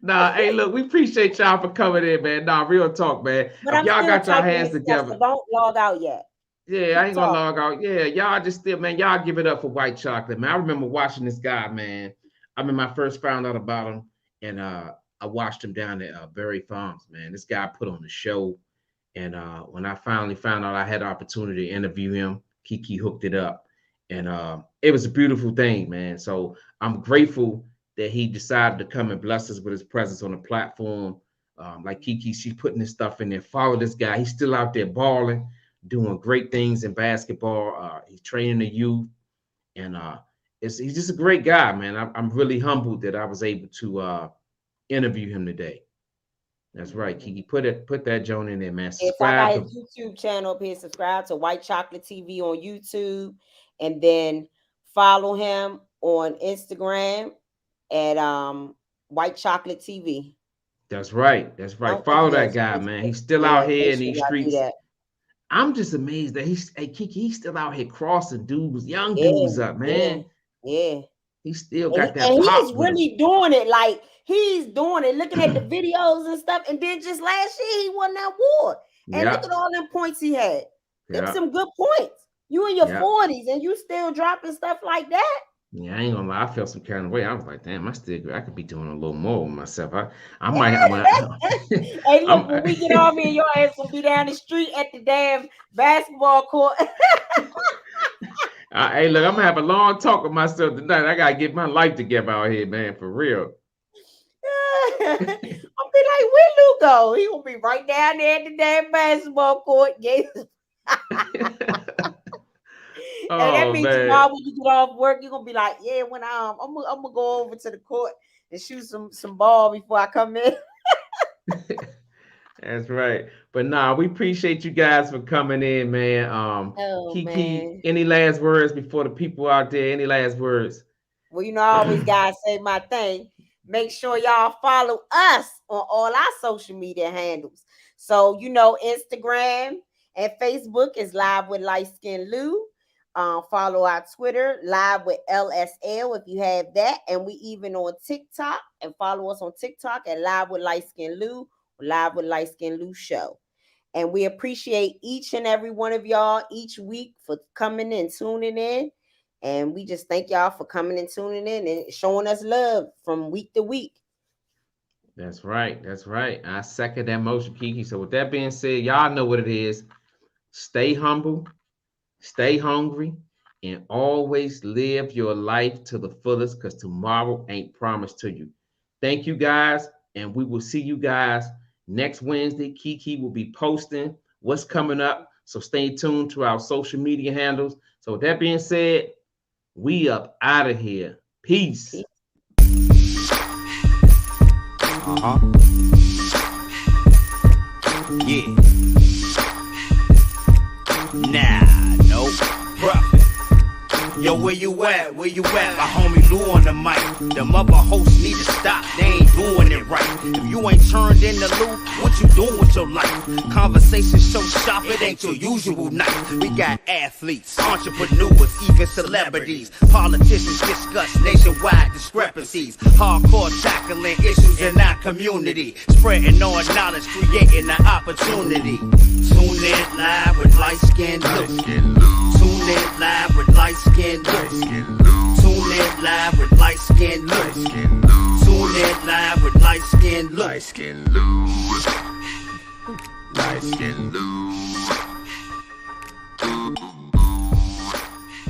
Nah, hey, look, we appreciate y'all for coming in, man. Nah, real talk, man. Y'all got your hands together. So don't log out yet. Yeah, I ain't gonna log out. Yeah, y'all just still, man. Y'all give it up for White Chocolate, man. I remember watching this guy, man. I remember I first found out about him, and I watched him down at Berry Farms, man. This guy put on the show. And when I finally found out I had the opportunity to interview him, Kiki hooked it up. And it was a beautiful thing, man. So I'm grateful that he decided to come and bless us with his presence on the platform. Like Kiki, she's putting this stuff in there. Follow this guy. He's still out there balling, doing great things in basketball. He's training the youth. And he's just a great guy, man. I'm really humbled that I was able to interview him today. That's right, Kiki. Put that Joan in there, man. Yes, I got his YouTube channel up here. Subscribe to White Chocolate TV on YouTube, and then follow him on Instagram at White Chocolate TV. That's right. That's right. Follow that guy, man. He's still out here in these streets. I'm just amazed that Kiki, he's still out here crossing dudes, young dudes up, man. Yeah. He still got that. And he's really doing it. Like, he's doing it, looking at the videos and stuff. And then just last year, he won that award. And look at all them points he had. Them some good points. You in your 40s and you still dropping stuff like that. Yeah, I ain't gonna lie. I felt some kind of way. I was like, damn, I could be doing a little more with myself. I might have. Hey, look, when we get off here, your ass will be down the street at the damn basketball court. Hey, look, I'm gonna have a long talk with myself tonight. I gotta get my life together out here, man, for real. I'll be like, where Lou go? He will be right down there at the damn basketball court. And that means tomorrow when you get off work, you're gonna be like, yeah, when I'm gonna go over to the court and shoot some ball before I come in. That's right. But we appreciate you guys for coming in, man. Kiki, man. Any last words before the people out there? Any last words? Well, I always gotta say my thing. Make sure y'all follow us on all our social media handles. So Instagram and Facebook is Live with Liteskin Lou. Follow our Twitter, Live with LSL, if you have that. And we even on TikTok, and follow us on TikTok at Live with Liteskin Lou, Live with Liteskin Lou Show. And we appreciate each and every one of y'all each week for coming and tuning in. And we just thank y'all for coming and tuning in and showing us love from week to week. That's right. That's right. I second that motion, Kiki. So with that being said, y'all know what it is. Stay humble. Stay hungry, and always live your life to the fullest, because tomorrow ain't promised to you. Thank you, guys, and we will see you guys next Wednesday. Kiki will be posting what's coming up, so stay tuned to our social media handles. So with that being said, we up out of here. Peace. Yeah. No profit. Yo, where you at? Where you at? My homie Lou on the mic. Them other hosts need to stop. They ain't doing it right. If you ain't turned into Lou, what you doing with your life? Conversation so sharp, it ain't your usual night. We got athletes, entrepreneurs, even celebrities. Politicians discuss nationwide discrepancies. Hardcore tackling issues in our community. Spreading all knowledge, creating an opportunity. Tune in live with Liteskin Lou. Tune in live with Liteskin Lou. Tune in live with Liteskin Lou. Tune in live with Liteskin Lou. Liteskin Lou. Liteskin Lou.